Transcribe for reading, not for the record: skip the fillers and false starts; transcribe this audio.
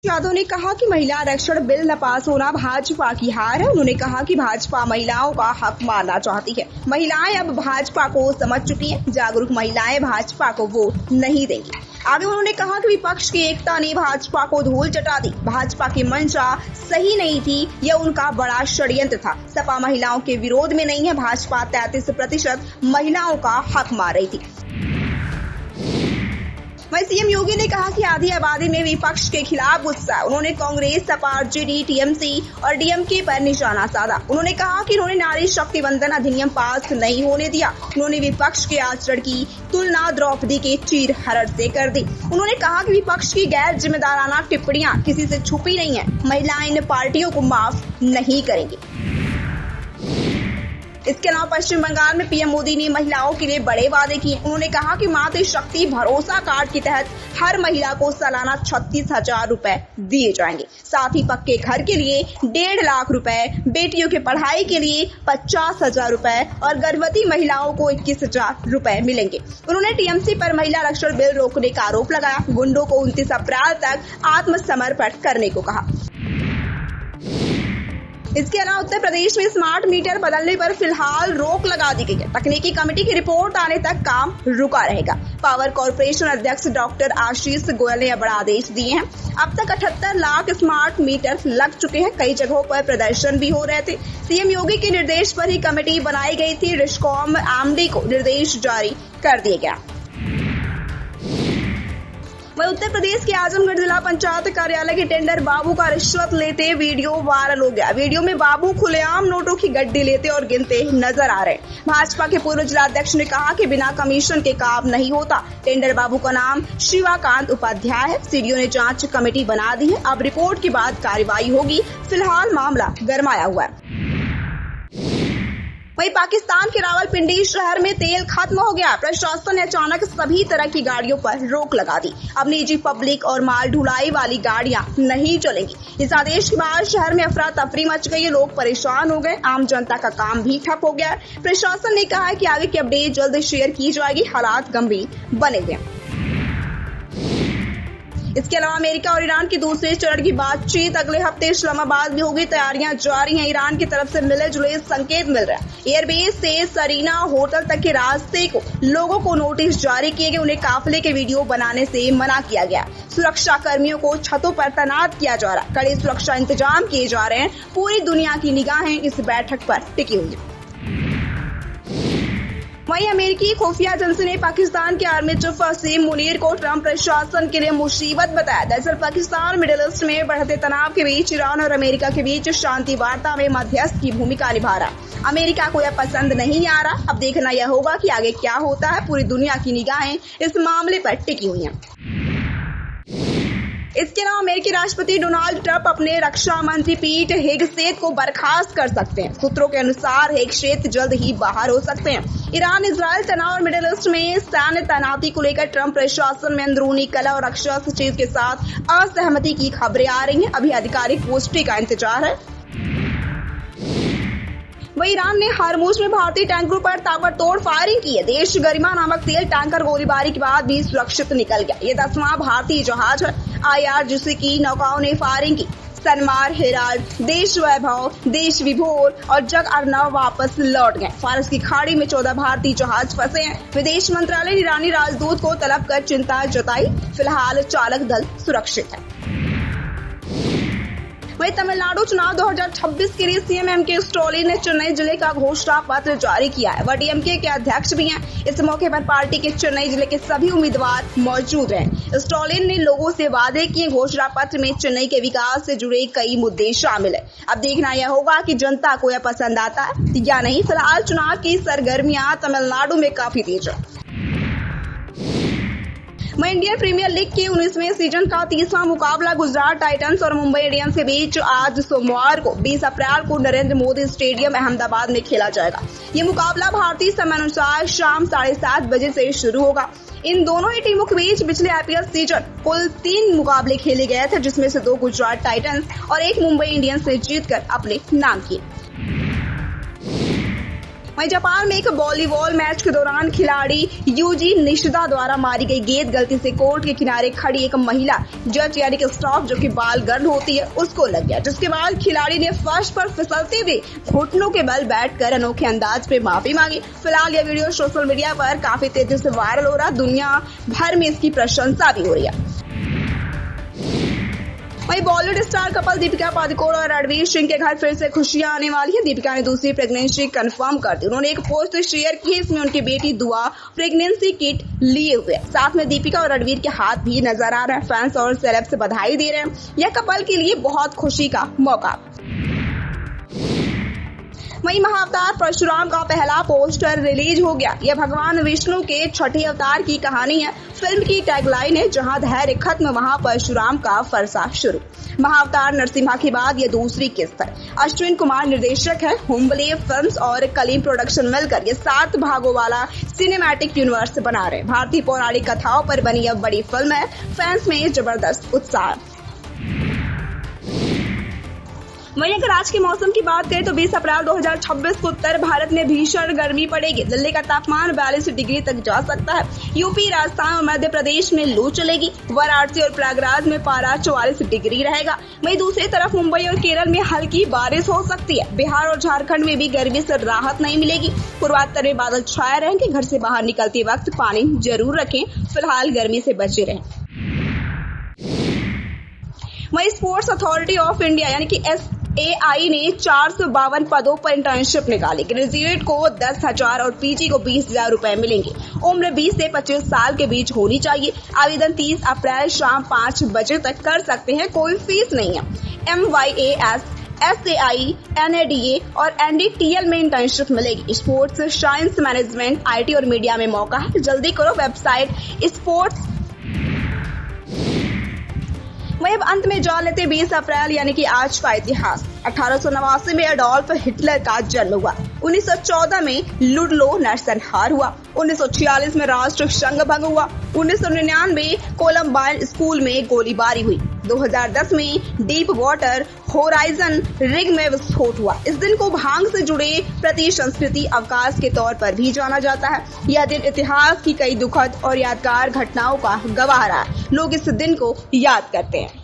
यादव ने कहा कि महिला आरक्षण बिल न पास होना भाजपा की हार है। उन्होंने कहा कि भाजपा महिलाओं का हक मानना चाहती है। महिलाएं अब भाजपा को समझ चुकी हैं। जागरूक महिलाएं भाजपा को वोट नहीं देंगी। आगे उन्होंने कहा कि विपक्ष की एकता ने भाजपा को धूल चटा दी। भाजपा की मंशा सही नहीं थी, यह उनका बड़ा षड्यंत्र था। सपा महिलाओं के विरोध में नहीं है। भाजपा 33% महिलाओं का हक मार रही थी। वहीं सीएम योगी ने कहा कि आधी आबादी में विपक्ष के खिलाफ गुस्सा है। उन्होंने कांग्रेस, सपा, आरजेडी, टीएमसी और डीएमके पर निशाना साधा। उन्होंने कहा कि उन्होंने नारी शक्ति वंदन अधिनियम पास नहीं होने दिया। उन्होंने विपक्ष के आचरण की तुलना द्रौपदी के चीरहरण से कर दी। उन्होंने कहा कि विपक्ष की गैर जिम्मेदाराना टिप्पणियां किसी से छुपी नहीं है। महिलाएं इन पार्टियों को माफ नहीं करेंगी। इसके अलावा पश्चिम बंगाल में पीएम मोदी ने महिलाओं के लिए बड़े वादे किए। उन्होंने कहा कि मातृ शक्ति भरोसा कार्ड के तहत हर महिला को सालाना 36,000 रुपए दिए जाएंगे। साथ ही पक्के घर के लिए 1.5 लाख रुपए, बेटियों की पढ़ाई के लिए 50,000 रुपए और गर्भवती महिलाओं को 21,000 रुपए मिलेंगे। उन्होंने टीएमसी पर महिला आरक्षण बिल रोकने का आरोप लगाया। गुंडों को 29 अप्रैल तक आत्मसमर्पण करने को कहा। इसके अलावा उत्तर प्रदेश में स्मार्ट मीटर बदलने पर फिलहाल रोक लगा दी गई है। तकनीकी कमेटी की रिपोर्ट आने तक काम रुका रहेगा। पावर कॉर्पोरेशन अध्यक्ष डॉक्टर आशीष गोयल ने बड़ा आदेश दिए हैं। अब तक 78 लाख स्मार्ट मीटर लग चुके हैं। कई जगहों पर प्रदर्शन भी हो रहे थे। सीएम योगी के निर्देश पर ही कमेटी बनाई गई थी। डिस्कॉम एमडी को निर्देश जारी कर दिया गया। वहीं उत्तर प्रदेश के आजमगढ़ जिला पंचायत कार्यालय के टेंडर बाबू का रिश्वत लेते वीडियो वायरल हो गया। वीडियो में बाबू खुलेआम नोटों की गड्डी लेते और गिनते नजर आ रहे। भाजपा के पूर्व जिलाध्यक्ष ने कहा कि बिना कमीशन के काम नहीं होता। टेंडर बाबू का नाम शिवाकांत उपाध्याय है। सीडीओ ने जांच कमेटी बना दी है। अब रिपोर्ट के बाद कार्रवाई होगी। फिलहाल मामला गरमाया हुआ है। वहीं पाकिस्तान के रावलपिंडी शहर में तेल खत्म हो गया। प्रशासन ने अचानक सभी तरह की गाड़ियों पर रोक लगा दी। अब निजी, पब्लिक और माल ढुलाई वाली गाड़ियां नहीं चलेंगी। इस आदेश के बाद शहर में अफरा तफरी मच गई। लोग परेशान हो गए। आम जनता का काम भी ठप हो गया। प्रशासन ने कहा है कि आगे की अपडेट जल्द शेयर की जाएगी। हालात गंभीर बने हुए हैं। इसके अलावा अमेरिका और ईरान के दूसरे चरण की बातचीत अगले हफ्ते इस्लामाबाद में होगी। तैयारियां जारी हैं। ईरान की तरफ से मिले जुले संकेत मिल रहे हैं। एयरबेस से सरीना होटल तक के रास्ते को लोगों को नोटिस जारी किए गए। उन्हें काफिले के वीडियो बनाने से मना किया गया। सुरक्षा कर्मियों को छतों पर तैनात किया जा रहा है। कड़े सुरक्षा इंतजाम किए जा रहे हैं। पूरी दुनिया की निगाहें इस बैठक पर टिकी हुई है। वहीं अमेरिकी खुफिया एजेंसी ने पाकिस्तान के आर्मी चीफ वसीम मुनीर को ट्रंप प्रशासन के लिए मुसीबत बताया। दरअसल पाकिस्तान मिडिल ईस्ट में बढ़ते तनाव के बीच ईरान और अमेरिका के बीच शांति वार्ता में मध्यस्थ की भूमिका निभा रहा। अमेरिका को यह पसंद नहीं आ रहा। अब देखना यह होगा कि आगे क्या होता है। पूरी दुनिया की निगाहें इस मामले पर टिकी हुई हैं। इसके अलावा अमेरिकी राष्ट्रपति डोनाल्ड ट्रंप अपने रक्षा मंत्री पीट हेगसेथ को बर्खास्त कर सकते हैं। सूत्रों के अनुसार हेगसेथ जल्द ही बाहर हो सकते हैं। ईरान, इजरायल तनाव और मिडिल ईस्ट में सैन्य तैनाती को लेकर ट्रंप प्रशासन में अंदरूनी कलह और रक्षा सचिव के साथ असहमति की खबरें आ रही हैं। अभी आधिकारिक पुष्टि का इंतजार है। वहीं ईरान ने हरमुज में भारतीय टैंकरों पर ताबड़तोड़ फायरिंग की है। देश गरिमा नामक तेल टैंकर गोलीबारी के बाद भी सुरक्षित निकल गया। ये 10वां भारतीय जहाज है। IRGC की नौकाओं ने फायरिंग की। सनमार, हेराल्ड, देश वैभव, देश विभोर और जग अर्नव वापस लौट गए। फारस की खाड़ी में 14 भारतीय जहाज फंसे हैं। विदेश मंत्रालय ने ईरानी राजदूत को तलब कर चिंता जताई। फिलहाल चालक दल सुरक्षित है। वहीं तमिलनाडु चुनाव 2026 के लिए सीएम एमके स्टालिन ने चेन्नई जिले का घोषणा पत्र जारी किया है। वह डीएमके के अध्यक्ष भी हैं। इस मौके पर पार्टी के चेन्नई जिले के सभी उम्मीदवार मौजूद हैं। स्टालिन ने लोगों से वादे किए। घोषणा पत्र में चेन्नई के विकास से जुड़े कई मुद्दे शामिल है। अब देखना यह होगा कि जनता को यह पसंद आता है या नहीं। फिलहाल चुनाव की सरगर्मियां तमिलनाडु में काफी तेज है। वहीं इंडियन प्रीमियर लीग के 19वें सीजन का 30वां मुकाबला गुजरात टाइटंस और मुंबई इंडियंस के बीच आज सोमवार को 20 अप्रैल को नरेंद्र मोदी स्टेडियम अहमदाबाद में खेला जाएगा। ये मुकाबला भारतीय समयानुसार शाम 7:30 बजे से शुरू होगा। इन दोनों ही टीमों के बीच पिछले IPL सीजन कुल 3 मुकाबले खेले गए थे, जिसमें से 2 गुजरात टाइटंस और 1 मुंबई इंडियंस ने जीतकर अपने नाम किए। वहीं जापान में एक वॉलीबॉल मैच के दौरान खिलाड़ी यूजी निशिदा द्वारा मारी गई गेंद गलती से कोर्ट के किनारे खड़ी एक महिला जज यानी कि स्टॉप जो कि बाल गर्ल होती है उसको लग गया, जिसके बाद खिलाड़ी ने फर्श पर फिसलते हुए घुटनों के बल बैठकर अनोखे अंदाज पे माफी मांगी। फिलहाल यह वीडियो सोशल मीडिया पर काफी तेजी से वायरल हो रहा, दुनिया भर में इसकी प्रशंसा भी हो रही है। वहीं बॉलीवुड स्टार कपल दीपिका पादुकोण और रणवीर सिंह के घर फिर से खुशियां आने वाली है। दीपिका ने दूसरी प्रेगनेंसी कंफर्म कर दी। उन्होंने एक पोस्ट शेयर की, इसमें उनकी बेटी दुआ प्रेगनेंसी किट लिए हुए, साथ में दीपिका और रणवीर के हाथ भी नजर आ रहे हैं। फैंस और सेलेब्स बधाई दे रहे हैं, यह कपल के लिए बहुत खुशी का मौका। वहीं महाअवतार परशुराम का पहला पोस्टर रिलीज हो गया। यह भगवान विष्णु के छठे अवतार की कहानी है। फिल्म की टैगलाइन है, जहां धैर्य खत्म वहां परशुराम का फरसा शुरू। महाअवतार नरसिम्हा के बाद यह दूसरी किस्त है। अश्विन कुमार निर्देशक है। हुम्बले फिल्म्स और कलीम प्रोडक्शन मिलकर ये 7 भागों वाला सिनेमैटिक यूनिवर्स बना रहे हैं। भारतीय पौराणिक कथाओं पर बनी यह बड़ी फिल्म है। फैंस में जबरदस्त उत्साह। वहीं अगर आज के मौसम की बात करें तो 20 अप्रैल 2026 को उत्तर भारत में भीषण गर्मी पड़ेगी। दिल्ली का तापमान 42 डिग्री तक जा सकता है। यूपी, राजस्थान और मध्य प्रदेश में लू चलेगी। वाराणसी और प्रयागराज में पारा 44 डिग्री रहेगा। वहीं दूसरी तरफ मुंबई और केरल में हल्की बारिश हो सकती है। बिहार और झारखंड में भी गर्मी से राहत नहीं मिलेगी। पूर्वात्तर में बादल छाए रहेंगे। घर से बाहर निकलते वक्त पानी जरूर रखें। फिलहाल गर्मी से बचे रहें। वहीं स्पोर्ट्स अथॉरिटी ऑफ इंडिया यानी कि SAI ने 452 पदों पर इंटर्नशिप निकाली। ग्रेजुएट को 10,000 और पीजी को 20,000 रुपए मिलेंगे। उम्र 20 से 25 साल के बीच होनी चाहिए। आवेदन 30 अप्रैल शाम 5 बजे तक कर सकते हैं। कोई फीस नहीं है। MYAS, SAI, NADA और NDTL में इंटर्नशिप मिलेगी। स्पोर्ट्स साइंस, मैनेजमेंट, IT और मीडिया में मौका है। जल्दी करो। Website sports. वहीं अब अंत में जान लेते 20 अप्रैल यानी कि आज का इतिहास। 1889 में एडोल्फ हिटलर का जन्म हुआ। 1914 में लुडलो नरसंहार हुआ। 1946 में राष्ट्र संघ भंग हुआ। 1999 कोलंबाइन स्कूल में गोलीबारी हुई। 2010 में डीप वाटर होराइजन रिग में विस्फोट हुआ। इस दिन को भांग से जुड़े प्रति संस्कृति अवकाश के तौर पर भी जाना जाता है। यह दिन इतिहास की कई दुखद और यादगार घटनाओं का गवाह रहा है। लोग इस दिन को याद करते हैं।